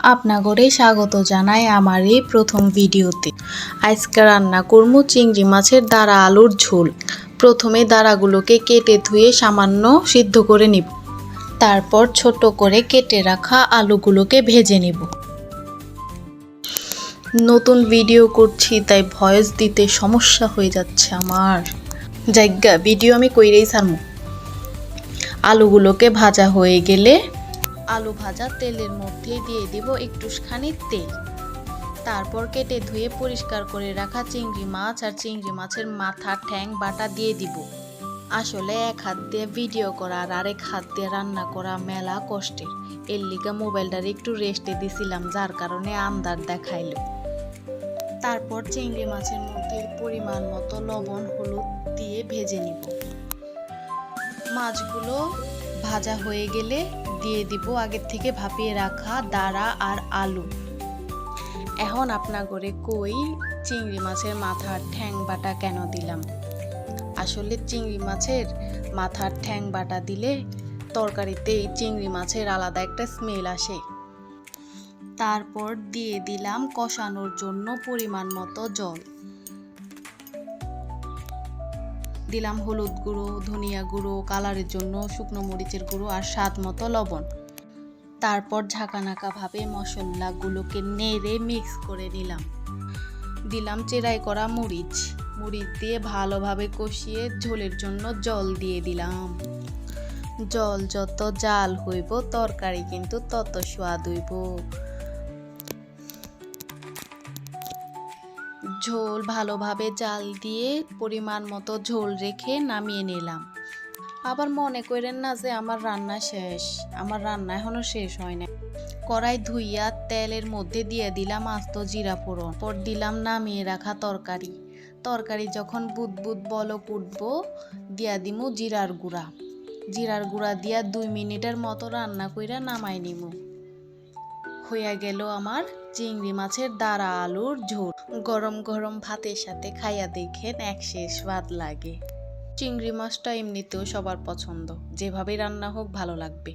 আপনাগরে স্বাগত জানাই আমার এই প্রথম ভিডিওতে। আজকে রান্না করব চিংড়ি মাছের দাঁড়া আলুর ঝোল। প্রথমে দাঁড়াগুলোকে কেটে ধুয়ে সামান্য সিদ্ধ করে নিব। তারপর ছোট করে কেটে রাখা আলুগুলোকে ভেজে নিব। নতুন ভিডিও করছি তাই ভয়েস দিতে সমস্যা হয়ে যাচ্ছে আমার। জায়গা ভিডিও আমি কইরেই ছাড়ব। আলুগুলোকে ভাজা হয়ে গেলে আলু ভাজা তেলের মধ্যে দিয়ে দিব একটুখানি তেল। তারপর কেটে ধুয়ে পরিষ্কার করে রাখা চিংড়ি মাছ আর চিংড়ি মাছের মাথা ঠ্যাং বাটা দিয়ে দিব। আসলে এক হাত দিয়ে ভিডিও করা আর আরেক হাত দিয়ে রান্না করা মেলা কষ্টের। এর লিগা মোবাইলটার একটু রেস্টে দিছিলাম, যার কারণে আন্দার দেখাইল। তারপর চিংড়ি মাছের মধ্যে পরিমাণ মতো লবণ হলুদ দিয়ে ভেজে নিব। মাছগুলো ভাজা হয়ে গেলে দিয়ে দিব আগের থেকে ভাপিয়ে রাখা দাঁড়া আর আলু। এখন আপনার ঘরে কই চিংড়ি মাছের মাথার ঠ্যাং বাটা কেন দিলাম? আসলে চিংড়ি মাছের মাথার ঠ্যাং বাটা দিলে তরকারিতে চিংড়ি মাছের আলাদা একটা স্মেল আসে। তারপর দিয়ে দিলাম কষানোর জন্য পরিমাণ মতো জল। দিলাম হলুদ গুঁড়ো, ধনিয়া গুঁড়ো, কালারের জন্য শুকনো মরিচের গুঁড়ো আর স্বাদ মতো লবণ। তারপর ঝাঁকানাকাভাবে মশলাগুলোকে নেড়ে মিক্স করে নিলাম। দিলাম চেরাই করা মরিচ দিয়ে ভালোভাবে কষিয়ে ঝোলের জন্য জল দিয়ে দিলাম। জল যত জাল হইব তরকারি কিন্তু তত স্বাদ হইব। ঝোল ভালোভাবে জাল দিয়ে পরিমাণ মতো ঝোল রেখে নামিয়ে নিলাম। আবার মনে করেন না যে আমার রান্না শেষ, আমার রান্না এখনো শেষ হয় না। কড়াই ধুইয়া তেলের মধ্যে দিয়ে দিলাম আস্ত জিরা ফোড়ন। পর দিলাম নামিয়ে রাখা তরকারি যখন বুদবুদ বলক উঠবো দিয়া দিমু জিরার গুঁড়া দিয়া 2 মিনিটের মতো রান্না কইরা নামাই নিমু। হইয়া গেল আমার চিংড়ি মাছের দাঁড়া আলুর ঝোল। গরম গরম ভাতের সাথে খাইয়া দেখেন একশেষ স্বাদ লাগে। চিংড়ি মাছটা এমনিতেও সবার পছন্দ, যেভাবে রান্না হোক ভালো লাগবে।